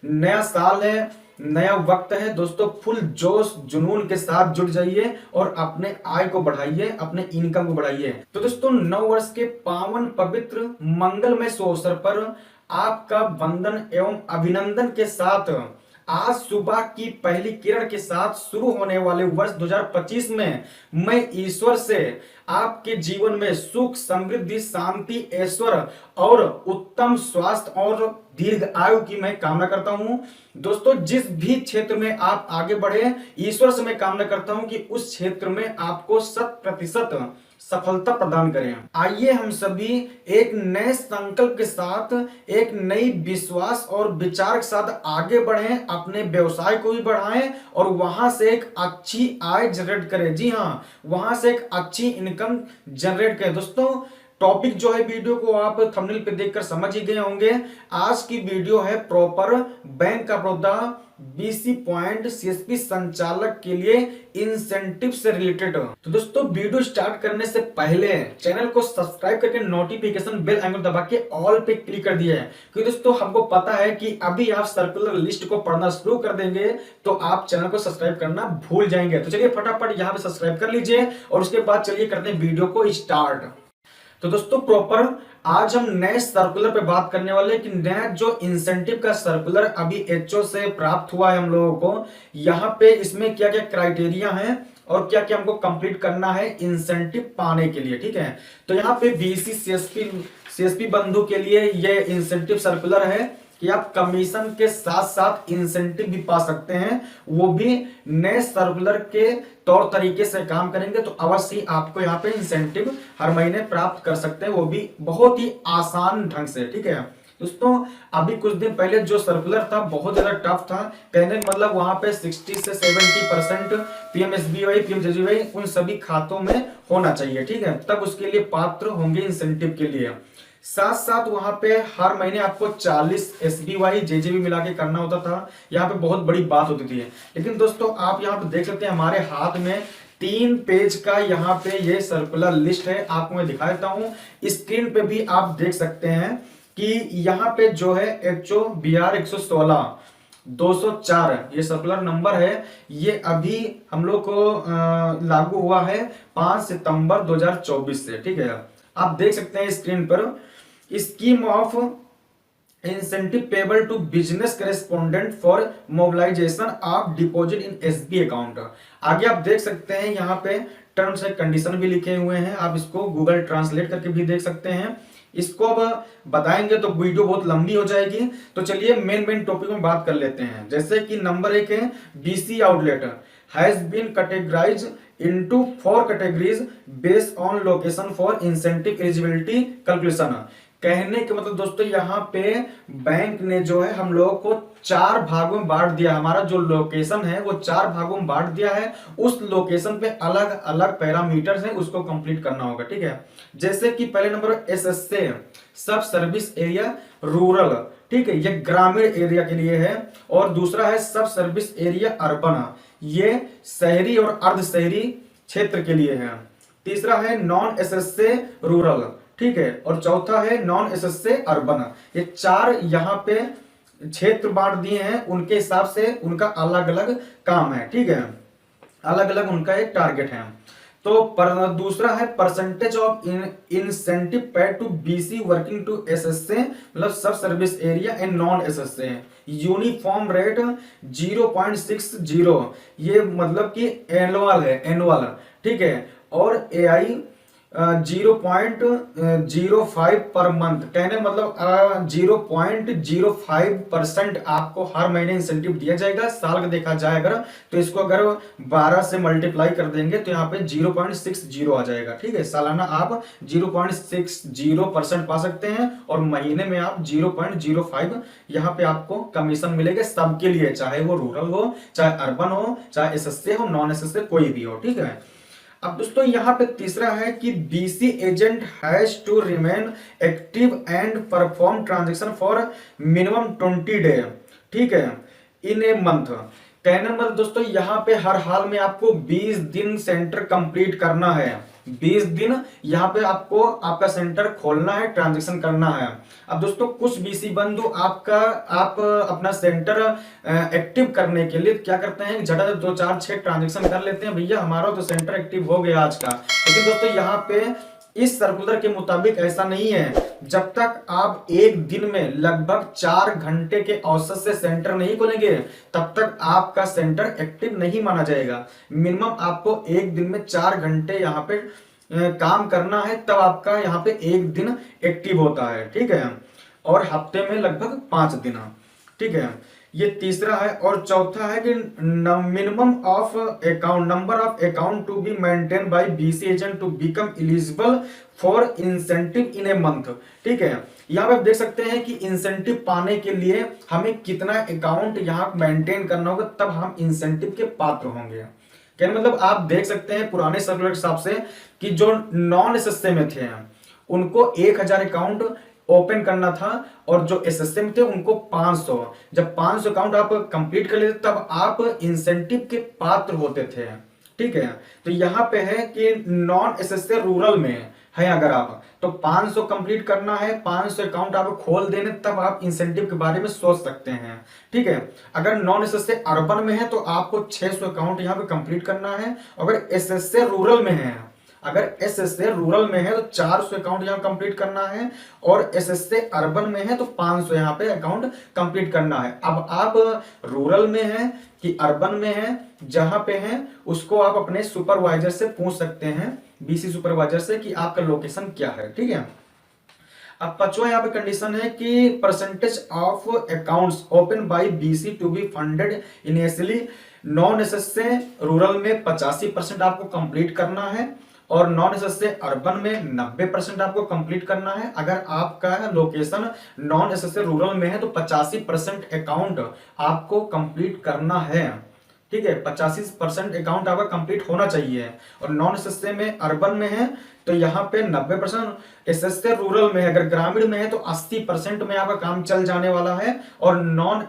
नया साल है, नया वक्त है दोस्तों, फुल जोश जुनून के साथ जुट जाइए और अपने आय को बढ़ाइए, अपने इनकम को बढ़ाइए। तो दोस्तों, नव वर्ष के पावन पवित्र मंगलमय शुभ अवसर पर आपका वंदन एवं अभिनंदन के साथ आज सुबह की पहली किरण के साथ शुरू होने वाले वर्ष 2025 में मैं ईश्वर से आपके जीवन में सुख, समृद्धि, शांति, ऐश्वर्य और उत्तम स्वास्थ्य और दीर्घ आयु की मैं कामना करता हूं। दोस्तों, जिस भी क्षेत्र में आप आगे बढ़े, ईश्वर से मैं कामना करता हूं कि उस क्षेत्र में आपको 100% सफलता प्रदान करें। आइए हम सभी एक नए संकल्प के साथ, एक नई विश्वास और विचार के साथ आगे बढ़ें, अपने व्यवसाय को भी बढ़ाएं और वहां से एक अच्छी आय जनरेट करें। जी हाँ, वहां से एक अच्छी इनकम जनरेट करें। दोस्तों, टॉपिक जो है वीडियो को आप थंबनेल पे देखकर समझ ही गए होंगे। आज की वीडियो है proper bank of Baroda BC point CSP संचालक के लिए इंसेंटिव से रिलेटेड। तो दोस्तों, वीडियो स्टार्ट करने से पहले चैनल को सब्सक्राइब करके नोटिफिकेशन बेल आइकन दबा के ऑल पे क्लिक कर दिया है, क्योंकि दोस्तों हमको पता है कि अभी आप सर्कुलर लिस्ट को पढ़ना शुरू कर देंगे तो आप चैनल को सब्सक्राइब करना भूल जाएंगे। तो चलिए फटाफट यहाँ पे सब्सक्राइब कर लीजिए और उसके बाद चलिए करते हैं वीडियो को स्टार्ट। तो दोस्तों, प्रॉपर आज हम नए सर्कुलर पे बात करने वाले कि नया जो इंसेंटिव का सर्कुलर अभी एचओ से प्राप्त हुआ है हम लोगों को, यहाँ पे इसमें क्या क्या क्राइटेरिया है और क्या क्या हमको कंप्लीट करना है इंसेंटिव पाने के लिए। ठीक है, तो यहाँ पे बीसी सीएसपी बंधु के लिए ये इंसेंटिव सर्कुलर है कि आप कमीशन के साथ साथ इंसेंटिव भी पा सकते हैं, वो भी नए सर्कुलर के तौर तरीके से काम करेंगे तो अवश्य आपको यहाँ पे इंसेंटिव हर महीने प्राप्त कर सकते हैं, वो भी बहुत ही आसान ढंग से। ठीक है दोस्तों, अभी कुछ दिन पहले जो सर्कुलर था बहुत ज्यादा टफ था, कहने का मतलब वहां पे 60 से 70% पीएमएसबीवाई, पीएमजेजेबीवाई उन सभी खातों में होना चाहिए। ठीक है, तब उसके लिए पात्र होंगे इंसेंटिव के लिए। साथ साथ वहां पे हर महीने आपको 40 एसबीवाई जेजेबी मिला के करना होता था। यहाँ पे बहुत बड़ी बात होती थी। लेकिन दोस्तों, आप यहाँ पे देख सकते हैं हमारे हाथ में 3 पेज का यहाँ पे ये सर्कुलर लिस्ट है, आपको मैं दिखा देता हूँ। स्क्रीन पे भी आप देख सकते हैं कि यहाँ पे जो है एचओ BR 116 204 ये सर्कुलर नंबर है। ये अभी हम लोग को लागू हुआ है 5 सितंबर 2024 से। ठीक है, आप देख सकते हैं स्क्रीन पर, scheme of incentive payable to business correspondent for mobilisation of deposit in SB account. आगे आप देख सकते हैं यहाँ पे टर्म्स एंड कंडीशन भी लिखे हुए हैं, आप इसको गूगल ट्रांसलेट करके भी देख सकते हैं। इसको अब बताएंगे तो वीडियो बहुत लंबी हो जाएगी, तो चलिए मेन टॉपिक में बात कर लेते हैं। जैसे कि नंबर 1 है BC outlet has been categorised into 4 categories based on location for incentive eligibility calculation। कहने के मतलब दोस्तों, यहाँ पे बैंक ने जो है हम लोगों को 4 भागों में बांट दिया। हमारा जो लोकेशन है वो 4 भागों में बांट दिया है। उस लोकेशन पे अलग अलग पैरामीटर्स हैं, उसको कंप्लीट करना होगा। ठीक है, जैसे कि पहले नंबर एसएसए सब सर्विस एरिया रूरल। ठीक है, ये ग्रामीण एरिया के लिए है। और दूसरा है सब सर्विस एरिया अर्बन, ये शहरी और अर्ध शहरी क्षेत्र के लिए है। तीसरा है नॉन एसएसए रूरल। ठीक है, और चौथा है नॉन एसएसए अर्बन। ये 4 यहाँ पे क्षेत्र बांट दिए हैं, उनके हिसाब से उनका अलग अलग काम है। ठीक है, अलग अलग उनका एक टारगेट है। तो दूसरा है percentage of incentive paid to BC working to SSA मतलब sub service area and non SSA uniform rate 0.60, ये मतलब कि एनुअल है, एनुअल। ठीक है, और एआई 0.05 पर मंथ, कहने मतलब 0.05% आपको हर महीने इंसेंटिव दिया जाएगा। साल का देखा जाए अगर तो इसको अगर 12 से मल्टीप्लाई कर देंगे तो यहाँ पे 0.60 आ जाएगा। ठीक है, सालाना आप 0.60% पा सकते हैं और महीने में आप 0.05 यहाँ पे आपको कमीशन मिलेगा सबके लिए, चाहे वो रूरल हो, चाहे अर्बन हो, चाहे एसएसए हो, नॉन एसएसए कोई भी हो। ठीक है, अब दोस्तों यहाँ पे तीसरा है कि BC agent has to remain active and perform transaction for minimum 20 day. ठीक है, इन ए मंथ। कहने मतलब दोस्तों यहाँ पे हर हाल में आपको 20 दिन सेंटर कंप्लीट करना है। 20 दिन यहाँ पे आपको आपका सेंटर खोलना है, ट्रांजेक्शन करना है। अब दोस्तों कुछ बीसी बंधु आप अपना सेंटर एक्टिव करने के लिए क्या करते हैं, झटा 2 4 6 ट्रांजेक्शन कर लेते हैं, भैया हमारा तो सेंटर एक्टिव हो गया आज का। लेकिन दोस्तों यहाँ पे इस सर्कुलर के मुताबिक ऐसा नहीं है। जब तक आप एक दिन में लगभग 4 घंटे के औसत से सेंटर नहीं खोलेंगे तब तक आपका सेंटर एक्टिव नहीं माना जाएगा। मिनिमम आपको एक दिन में 4 घंटे यहाँ पे काम करना है, तब आपका यहाँ पे एक दिन एक्टिव होता है, ठीक है। और हफ्ते में लगभग 5 दिन, ठीक है। ये तीसरा है। और चौथा है कि minimum of account number of account to be maintain by BC agent to become eligible for incentive in a month, ठीक है। यहाँ पे आप देख सकते हैं कि इंसेंटिव पाने के लिए हमें कितना अकाउंट यहाँ मेंटेन करना होगा, तब हम इंसेंटिव के पात्र होंगे। कहने मतलब आप देख सकते हैं पुराने सर्कुलर के हिसाब से कि जो नॉन एसएसए में थे उनको 1000 अकाउंट ओपन करना था, और जो एसएसए में थे उनको 500। जब 500 अकाउंट आप कंप्लीट कर लेते तब आप इंसेंटिव के पात्र होते थे, ठीक है। तो यहाँ पे है कि नॉन एसएसए रूरल में है अगर आप तो 500 कंप्लीट करना है, 500 अकाउंट आप खोल देने तब आप इंसेंटिव के बारे में सोच सकते हैं, ठीक है। अगर नॉन एसएसए अर्बन में है तो आपको 600 अकाउंट यहाँ पे कंप्लीट करना है। अगर एसएसए रूरल में है, अगर एसएसए रूरल में है तो 400 अकाउंट यहाँ कंप्लीट करना है, और एसएसए अर्बन में है तो 500 यहाँ पे अकाउंट कंप्लीट करना है। अब आप रूरल में है कि अर्बन में है, जहां पे है उसको आप अपने सुपरवाइजर से पूछ सकते हैं, बीसी सुपरवाइजर से, कि आपका लोकेशन क्या है, ठीक है। अब 5वां यहाँ पे कंडीशन है कि percentage of accounts open by BC to be funded initially non SSA rural में 85% आपको कंप्लीट करना है, और नॉन एसएसए अर्बन में 90% आपको कंप्लीट करना है। अगर आपका लोकेशन नॉन एसएसए रूरल में है तो 85% अकाउंट आपको कंप्लीट करना है, ठीक है। 85% अकाउंट आपका कंप्लीट होना चाहिए। और नॉन एसएसए में अर्बन में है तो यहाँ पे 90%, एसएसए रूरल में है अगर ग्रामीण में है तो 80% में आपका काम चल जाने वाला है। और नॉन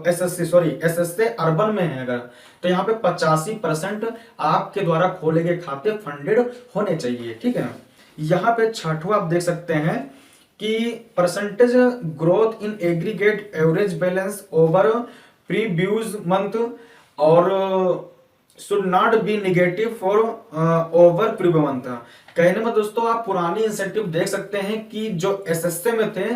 एसएसए अर्बन में है अगर तो यहाँ पे 85% आपके द्वारा खोले गए खाते फंडेड होने चाहिए, ठीक है। यहाँ पे 6वां आप देख सकते हैं कि percentage growth in aggregate average balance over previous month और should not be negative for over previous month. कहने में दोस्तों आप पुरानी इंसेंटिव देख सकते हैं कि जो एसएसए में थे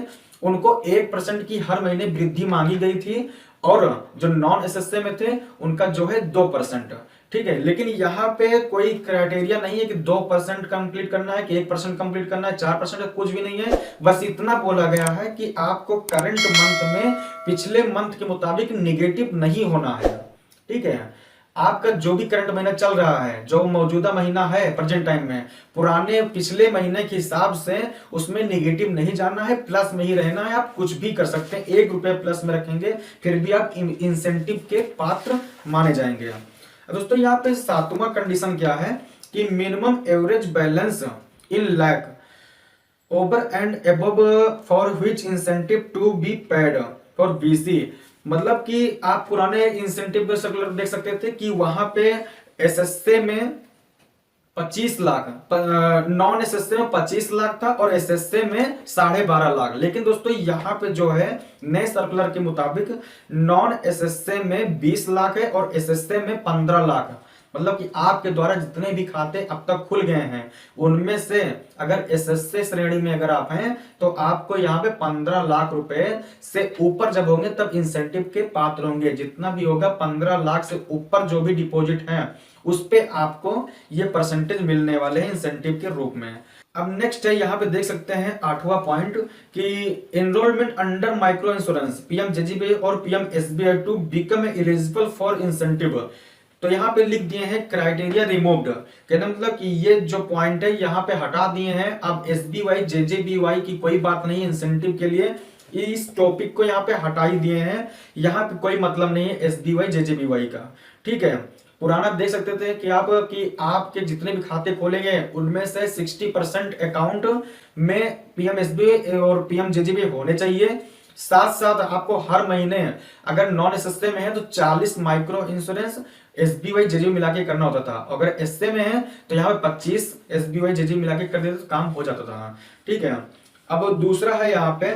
उनको 1% की हर महीने वृद्धि मांगी गई थी, और जो नॉन एसएसए में थे उनका जो है 2%, ठीक है। लेकिन यहाँ पे कोई क्राइटेरिया नहीं है कि 2% कंप्लीट करना है कि 1% कंप्लीट करना है, 4% कुछ भी नहीं है। बस इतना बोला गया है कि आपको करंट मंथ में पिछले मंथ के मुताबिक निगेटिव नहीं होना है, ठीक है। आपका जो भी करंट महीना चल रहा है, जो मौजूदा महीना है प्रेजेंट टाइम में, पुराने पिछले महीने के हिसाब से उसमें नेगेटिव नहीं जाना है, प्लस में ही रहना है। आप कुछ भी कर सकते हैं, 1 रुपया प्लस में रखेंगे फिर भी आप इंसेंटिव के पात्र माने जाएंगे। दोस्तों यहाँ पे 7वां कंडीशन क्या है कि minimum average balance in lakh over and above for which incentive to be paid for BC. मतलब कि आप पुराने इंसेंटिव सर्कुलर देख सकते थे कि वहां पे एसएसए में 25 लाख, नॉन एसएसए में 25 लाख था और एसएसए में 12.5 लाख। लेकिन दोस्तों यहाँ पे जो है नए सर्कुलर के मुताबिक नॉन एसएसए में 20 लाख है और एसएसए में 15 लाख। मतलब कि आपके द्वारा जितने भी खाते अब तक खुल गए हैं उनमें से अगर एसएसए श्रेणी में अगर आप हैं तो आपको यहाँ पे 15 लाख रुपए से ऊपर जब होंगे तब इंसेंटिव के पात्र होंगे। जितना भी होगा 15 लाख से ऊपर जो भी डिपॉजिट है उस पे आपको ये परसेंटेज मिलने वाले हैं इंसेंटिव के रूप में। अब नेक्स्ट है, यहाँ पे देख सकते हैं 8वां पॉइंट कि enrolment under micro insurance PMJJBY और PMSBY to become eligible for incentive. तो यहाँ पे लिख दिए हैं क्राइटेरिया रिमूव्ड, कहते मतलब कि ये जो पॉइंट है यहाँ पे हटा दिए हैं। अब एसबीवाई जेजेबीवाई की कोई बात नहीं इंसेंटिव के लिए, इस टॉपिक को यहाँ पे हटा ही दिए हैं। यहाँ पे कोई मतलब नहीं है एसबीवाई जेजेबीवाई का, ठीक है। पुराना देख सकते थे कि आपके जितने भी खाते खोले गए उनमें से 60% अकाउंट में पीएमएसबी और पीएमजेजेबी होने चाहिए। साथ साथ आपको हर महीने अगर नॉन एसएसए में है तो 40 माइक्रो इंश्योरेंस एसबीवाई जेजे मिला के करना होता था। अगर एसए में है तो यहाँ पे 25 एसबीवाई जेजे मिला के कर देते तो काम हो जाता था। ठीक है, अब दूसरा है यहाँ पे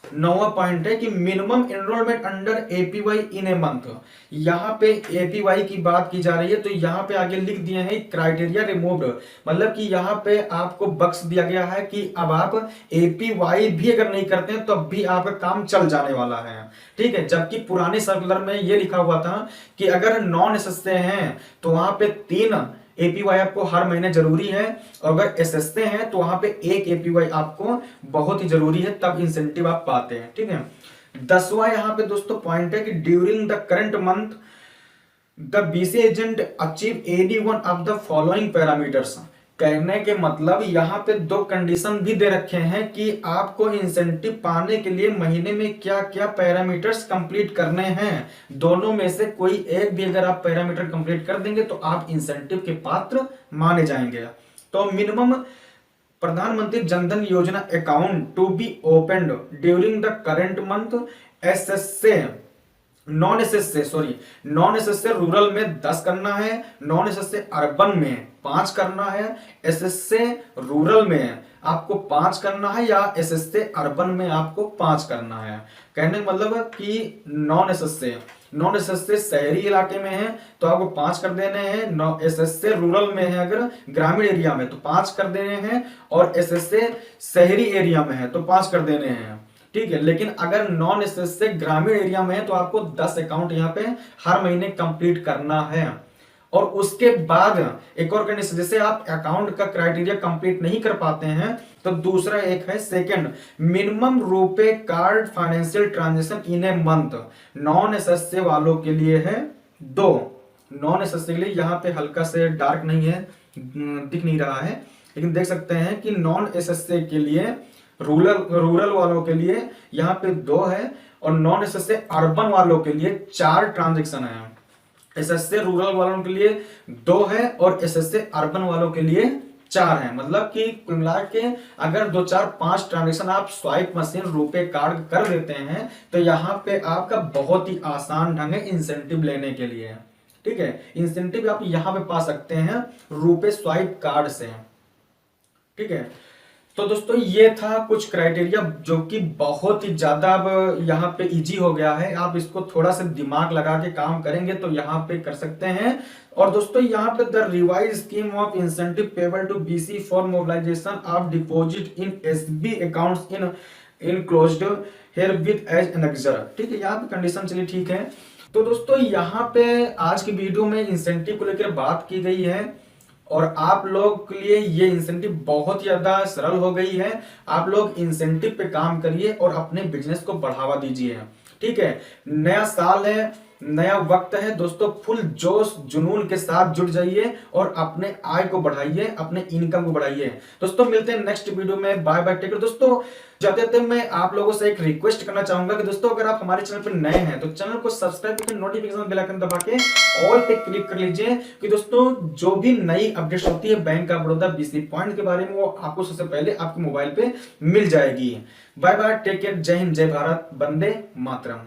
9वां पॉइंट है कि minimum enrolment under APY in a month. यहाँ पे एपीवाई की बात की जा रही है तो यहाँ पे आगे लिख दिए हैं क्राइटेरिया रिमूव्ड, मतलब कि यहाँ पे आपको बख्श दिया गया है कि अब आप एपीवाई भी अगर नहीं करते हैं तो अब भी आपका काम चल जाने वाला है। ठीक है, जबकि पुराने सर्कुलर में ये लिखा हुआ था कि अगर नॉन एसएसए हैं तो वहां पे 3 एपीवाई आपको हर महीने जरूरी है, और अगर एसएसए है तो वहां पे 1 एपीवाई आपको बहुत ही जरूरी है, तब इंसेंटिव आप पाते हैं। ठीक है, 10वां यहाँ पे दोस्तों पॉइंट है कि during the current month the BC agent achieve any one of the following parameters. कहने के मतलब यहाँ पे 2 कंडीशन भी दे रखे हैं कि आपको इंसेंटिव पाने के लिए महीने में क्या क्या पैरामीटर्स कंप्लीट करने हैं। दोनों में से कोई एक भी अगर आप पैरामीटर कंप्लीट कर देंगे तो आप इंसेंटिव के पात्र माने जाएंगे। तो मिनिमम प्रधानमंत्री जनधन योजना account to B opened during the current month SSA non SSA rural में 10 करना है, नॉन एसएसए अर्बन में 5 करना है, एसएसए रूरल में आपको 5 करना है या एसएसए अर्बन में आपको 5 करना है। कहने का मतलब कि नॉन एसएसए शहरी इलाके में है तो आपको 5 कर देने हैं, एसएसए रूरल में है अगर ग्रामीण एरिया में तो 5 कर देने हैं, और एसएसए शहरी एरिया में है तो 5 कर देने हैं। ठीक है, लेकिन अगर नॉन एसएसए ग्रामीण एरिया में है तो आपको 10 अकाउंट यहाँ पे हर महीने कंप्लीट करना है। और उसके बाद एक और कंडीशन, जैसे आप अकाउंट का क्राइटेरिया कंप्लीट नहीं कर पाते हैं तो दूसरा एक है सेकंड, मिनिमम रुपए card financial transaction in a month. Non SSA वालों के लिए है 2, नॉन एसएसए के लिए यहाँ पे हल्का से डार्क नहीं है, दिख नहीं रहा है, लेकिन देख सकते हैं कि नॉन एसएसए के लिए रूरल वालों के लिए यहाँ पे 2 है, और नॉन एसएसए अर्बन वालों के लिए 4 ट्रांजेक्शन है। एसएसए रूरल वालों के लिए 2 है और एसएसए अर्बन वालों के लिए 4 है। मतलब कि कुल मिला के अगर 2 4 5 ट्रांजेक्शन आप स्वाइप मशीन रुपए कार्ड कर देते हैं तो यहाँ पे आपका बहुत ही आसान ढंग है इंसेंटिव लेने के लिए। ठीक है, इंसेंटिव आप यहाँ पे पा सकते हैं रुपए स्वाइप कार्ड से। ठीक है, तो दोस्तों ये था कुछ क्राइटेरिया जो कि बहुत ही ज्यादा अब यहाँ पे इजी हो गया है। आप इसको थोड़ा सा दिमाग लगा के काम करेंगे तो यहाँ पे कर सकते हैं। और दोस्तों यहाँ पे the revise scheme of incentive payable to BC for mobilisation of deposit in SB accounts in enclosed herewith as annexure. ठीक है, यहाँ पे कंडीशन चलिए ठीक है। तो दोस्तों यहाँ पे आज की वीडियो में इंसेंटिव को लेकर बात की गई है, और आप लोग के लिए ये इंसेंटिव बहुत ज्यादा सरल हो गई है। आप लोग इंसेंटिव पे काम करिए और अपने बिजनेस को बढ़ावा दीजिए। ठीक है, नया साल है, नया वक्त है दोस्तों, फुल जोश जुनून के साथ जुट जाइए और अपने आय को बढ़ाइए, अपने इनकम को बढ़ाइए। दोस्तों मिलते हैं नेक्स्ट वीडियो में, बाय बाय, टेक केयर। दोस्तों जाते थे मैं आप लोगों से एक रिक्वेस्ट करना चाहूंगा कि दोस्तों अगर आप हमारे चैनल पर नए हैं तो चैनल को सब्सक्राइब करके नोटिफिकेशन बेल आइकन दबा के ऑल पे क्लिक कर लीजिए कि दोस्तों जो भी नई अपडेट्स होती है bank of Baroda BC point के बारे में वो आपको सबसे पहले आपके मोबाइल पे मिल जाएगी। बाय बाय, टेक केयर, जय हिंद, जय भारत, वंदे मातरम।